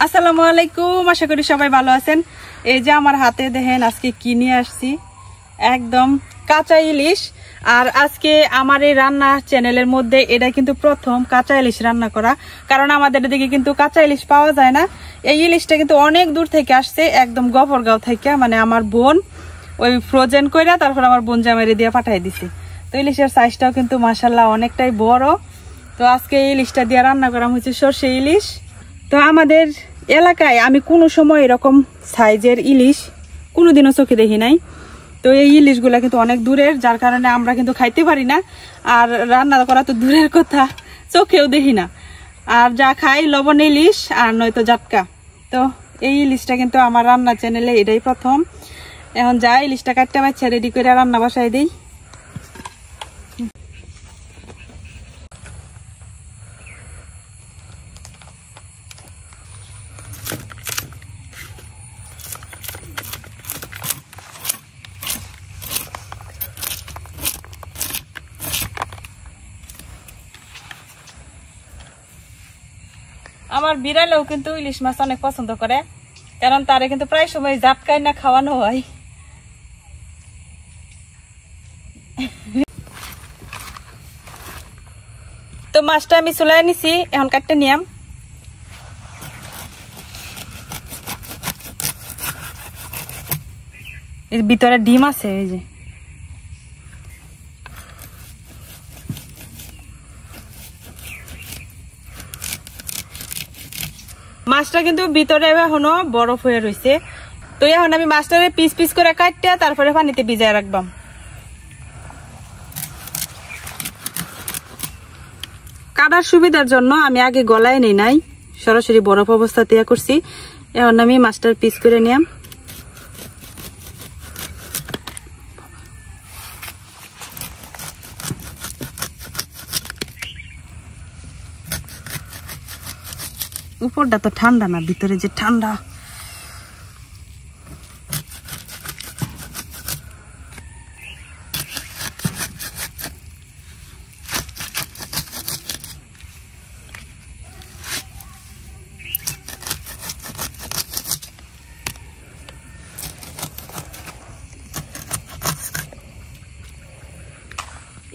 আসসালামু আলাইকুম, আশা করি সবাই ভালো আছেন। এই যে আমার হাতে দেখেন আজকে কি নিয়ে আসছি, একদম কাঁচা ইলিশ। আর আজকে আমার এই রান্না চ্যানেলের মধ্যে এটা কিন্তু প্রথম কাঁচা ইলিশ রান্না করা, কারণ আমাদের এদিকে কিন্তু কাঁচা ইলিশ পাওয়া যায় না। এই ইলিশটা কিন্তু অনেক দূর থেকে আসছে, একদম গফরগাঁও থেকে, মানে আমার বোন ওই ফ্রোজেন কইরা তারপর আমার বোন জামাইরে দিয়ে পাঠাই দিছি। তো ইলিশের সাইজটাও কিন্তু মাশাআল্লাহ অনেকটাই বড়। তো আজকে এই ইলিশটা দিয়ে রান্না করা হয়েছে সরষে ইলিশ। তো আমাদের এলাকায় আমি কোনো সময় এরকম সাইজের ইলিশ কোনোদিনও চোখে দেখি নাই। তো এই ইলিশগুলা কিন্তু অনেক দূরের, যার কারণে আমরা কিন্তু খাইতে পারি না, আর রান্না করা তো দূরের কথা, চোখেও দেখি না। আর যা খাই লবণ ইলিশ আর নয়তো জাটকা। তো এই ইলিশটা কিন্তু আমার রান্না চ্যানেলে এটাই প্রথম। এখন যা ইলিশটা কাটতে পারছে রেডি করে রান্না বসাই দিই। আমার বিড়ালেও কিন্তু ইলিশ মাছ অনেক পছন্দ করে, কারণ তারে কিন্তু প্রায় সময় জাটকাই না খাওয়ানো হয়। তো মাছটা আমি চুলাই নিছি, এখন কাটতে নিয়াম। এর ভিতরে ডিম আছে, এই যে মাছটা কিন্তু ভিতরে এখনো বরফ হয়ে রয়েছে। তো এখন আমি মাছটারে পিস পিস করে কাটতে তারপরে পানিতে ভিজায় রাখবাম। কাটার সুবিধার জন্য আমি আগে গলায় নেই নাই, সরাসরি বরফ অবস্থাতে করছি। এখন আমি মাছটার পিস করে নিলাম। উপরটা তো ঠান্ডা না, ভিতরে যে ঠান্ডা।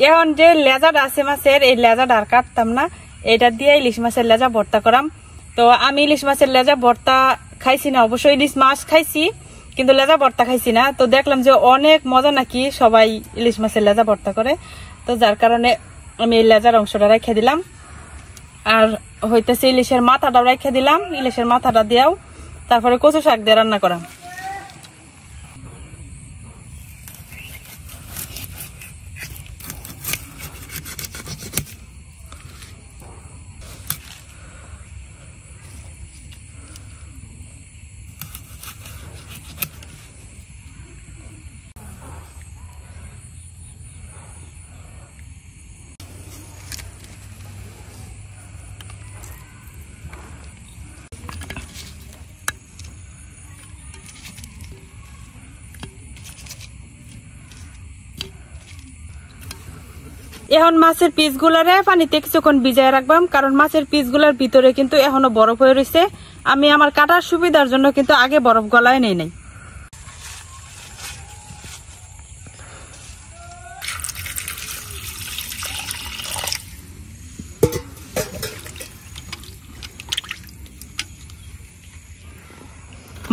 এখন যে লেজাটা আছে মাছের, এই লেজাটা আর কাটতাম না, এটা দিয়ে ইলিশ মাছের লেজা ভর্তা করাম। তো আমি ইলিশ মাছের লেজা ভর্তা খাইছি না, অবশ্যই ইলিশ মাছ খাইছি কিন্তু লেজা ভর্তা খাইছি না। তো দেখলাম যে অনেক মজা নাকি সবাই ইলিশ মাছের লেজা ভর্তা করে, তো যার কারণে আমি এই লেজার অংশটা রেখে দিলাম। আর হইতেছে ইলিশের মাথাটাও রেখে দিলাম, ইলিশের মাথাটা দিয়েও তারপরে কচু শাক দিয়ে রান্না করাম। এখন মাছের পিসগুলারে পানিতে কিছুক্ষণ ভিজায় রাখবাম, কারণ মাছের পিসগুলার ভিতরে কিন্তু এখনো বরফ হয়ে রয়েছে। আমি আমার কাটার সুবিধার জন্য কিন্তু আগে বরফ গলায় নেই নাই।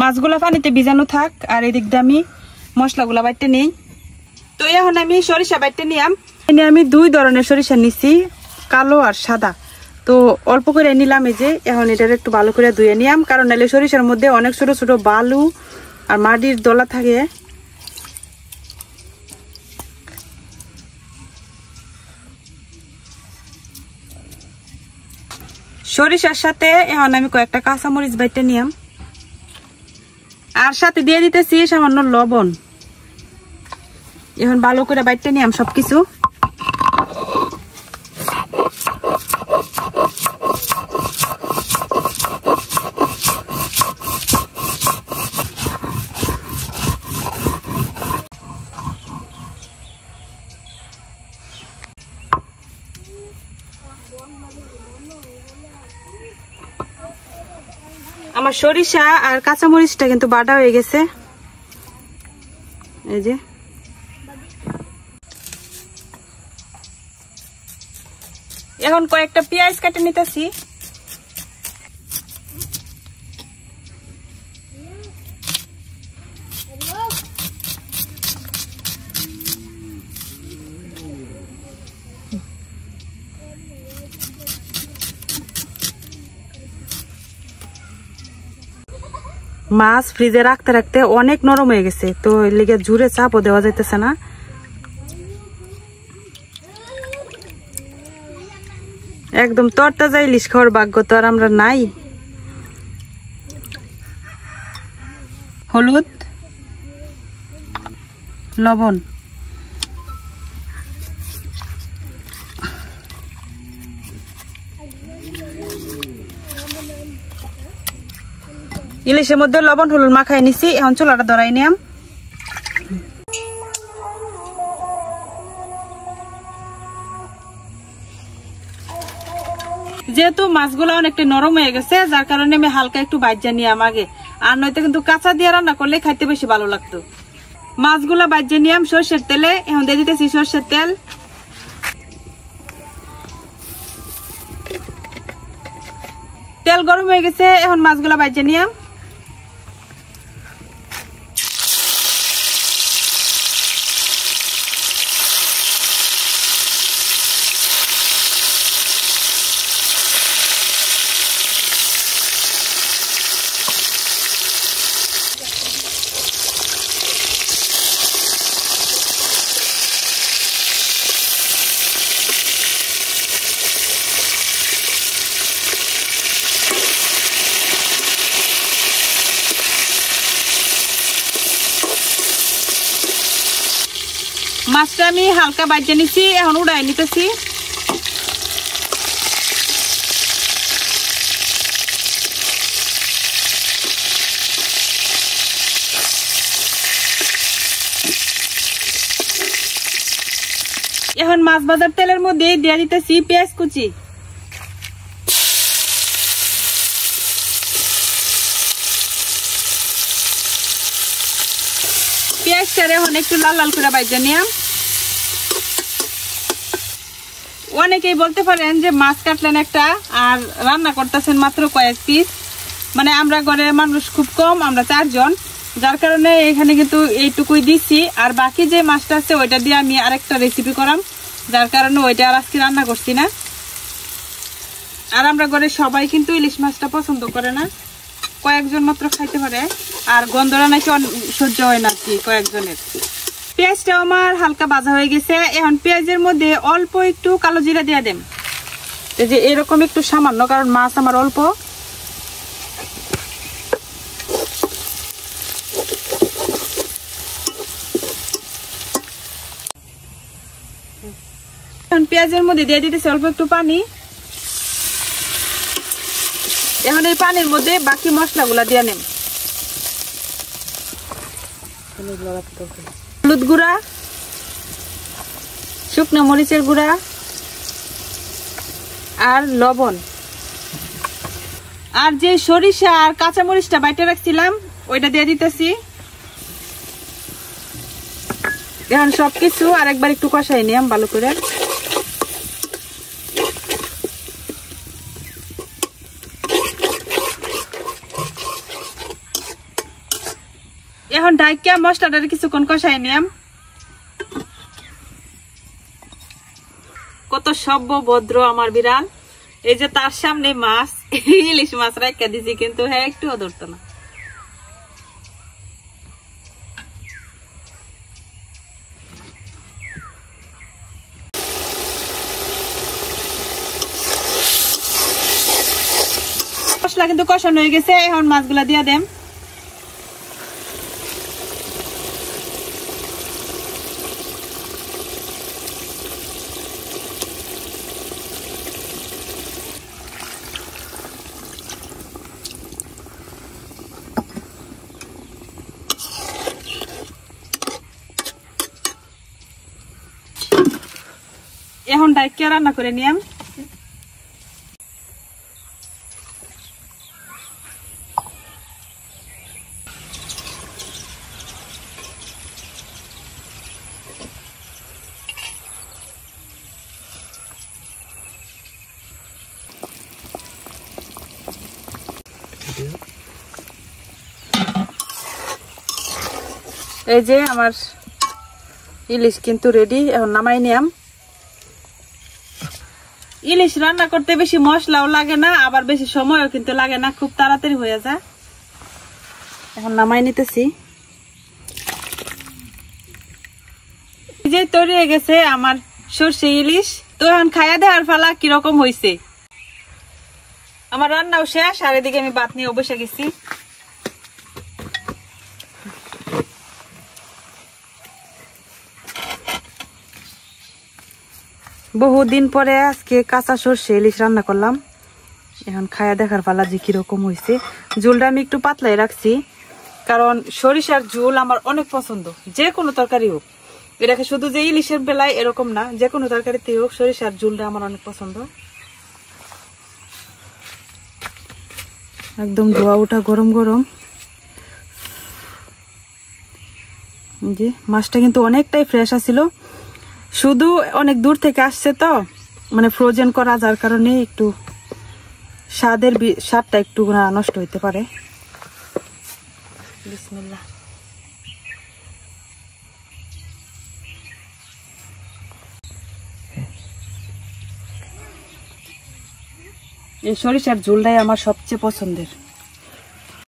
মাছগুলা পানিতে ভিজানো থাক, আর এদিক দিয়ে আমি মশলাগুলা বাইতে নেই। তো এখন আমি সরিষা বাইতে নিলাম। আমি দুই ধরনের সরিষা নিছি, কালো আর সাদা। তো অল্প করে নিলাম, এই যে এখন এটার একটু ভালো করে ধুয়ে নিলাম, কারণ নাহলে সরিষার মধ্যে অনেক ছোট ছোট বালু আর মাটির দলা থাকে। সরিষার সাথে এখন আমি কয়েকটা কাঁচামরিচ বাইতে নিলাম, আর সাথে দিয়ে দিতেছি সামান্য লবণ। এখন ভালো করে বাইতে নিলাম সবকিছু। আমার সরিষা আর কাঁচামরিচটা কিন্তু বাটা হয়ে গেছে, এই যে। এখন কয়েকটা পেঁয়াজ কেটে নিতেছি। মাছ ফ্রিজে রাখতে রাখতে অনেক নরম হয়ে গেছে, তো এর লিগে জুড়ে চাপও দেওয়া যাইতেছে না। একদম তরতাজা ইলিশ খাওয়ার ভাগ্য তো আর আমরা নাই। হলুদ, লবণ, ইলিশের মধ্যে লবণ হলুদ মাখাই নিছি। এখন চুলাটা ধরাই নিলাম। যেহেতু মাছগুলো অনেকটা নরম হয়ে গেছে, যার কারণে আমি হালকা একটু ভাজা নিলাম আগে, আর নয়তো কিন্তু কাঁচা দিয়ে রান্না করলে খাইতে বেশি ভালো লাগতো। মাছগুলা ভাজা নিলাম সর্ষের তেলে। এখন দিয়ে দিতেছি সর্ষের তেল। তেল গরম হয়ে গেছে, এখন মাছগুলা ভাজা নিলাম। মাছটা আমি হালকা ভাজা নিছি, এখন উড়াই নিতেছি। এখন মাছ ভাজার তেলের মধ্যে দিয়ে দিতেছি পেঁয়াজ কুচি। পেঁয়াজটারে এখন একটু লাল লাল করে ভাজা নিলাম। অনেকেই বলতে পারেন যে মাছ কাটলেন একটা আর রান্না করতেছেন মাত্র কয়েক পিস, মানে আমরা ঘরে মানুষ খুব কম, আমরা 4 জন, যার কারণে এখানে কিন্তু এইটুকুই দিচ্ছি। আর বাকি যে মাছটা আছে ওইটা দিয়ে আমি আরেকটা রেসিপি করাম, যার কারণে ওইটা আর আজকে রান্না করছি না। আর আমরা ঘরে সবাই কিন্তু ইলিশ মাছটা পছন্দ করে না, কয়েকজন মাত্র খাইতে পারে, আর গন্ধটা নাকি সহ্য হয় না কি কয়েকজনের। পেঁয়াজটা আমার হালকা ভাজা হয়ে গেছে। এখন পেঁয়াজের মধ্যে অল্প একটু কালো জিরা দিয়ে দেন, এই যে এরকম একটু সামান্য, কারণ মাছ আমার অল্প। এখন পেঁয়াজের মধ্যে দিয়ে দিতেছি অল্প একটু পানি। এখন এই পানির মধ্যে বাকি মশলাগুলা দিয়ে নেন। হলুদ গুঁড়া, শুকনো মরিচের গুঁড়া আর লবণ, আর যে সরিষা আর কাঁচা মরিচটা বাইটে রাখছিলাম ওইটা দিয়ে দিতেছি। এখন সবকিছু আরেকবার একটু কষাই নিলাম ভালো করে। এখন ঢাইকা মশলাটা কিছুক্ষণ কষাই নিলাম। কত সভ্য ভদ্র আমার বিড়াল, এই যে তার সামনে মাছ, ইলিশ মাছ রাখা দিছি, কিন্তু হ্যাঁ একটুও ধরতো না। মশলা কিন্তু কষানো হয়ে গেছে, এখন মাছগুলা দিয়ে দেন। এখন ডাইকা রান্না করে নিলাম। এই যে আমার ইলিশ কিন্তু রেডি, এখন নামাই নিলাম। ইলিশ রান্না করতে বেশি মশলাও লাগে না, আবার বেশি সময়ও কিন্তু লাগে না, খুব তাড়াতাড়ি হয়ে যায়। এখন নামাই নিতেছি। এই যে তৈরি হয়ে গেছে আমার সরষে ইলিশ। তো এখন খাইয়া দেওয়ার ফালা কিরকম হয়েছে। আমার রান্নাও শেষ, আর এদিকে আমি ভাত নিয়ে বসে গেছি। বহুদিন পরে আজকে কাঁচা সরষে ইলিশ রান্না করলাম। এখন খায়া দেখার পালা যে কিরকম হয়েছে। ঝোলটা আমি একটু পাতলাই রাখছি, কারণ সরিষার ঝোল আমার অনেক পছন্দ, যে কোনো তরকারি হোক। এটাকে শুধু যে ইলিশের বেলায় এরকম না, যে কোনো তরকারিতে হোক সরিষার ঝোলটা আমার অনেক পছন্দ। একদম ধোয়া ওঠা গরম গরম। যে মাছটা কিন্তু অনেকটাই ফ্রেশ আছিল, শুধু অনেক দূর থেকে আসছে তো, মানে ফ্রোজেন করা, যার কারণে একটু স্বাদটা একটু নষ্ট হইতে পারে। বিসমিল্লাহ। এই সরিষার ঝোলটাই আমার সবচেয়ে পছন্দের।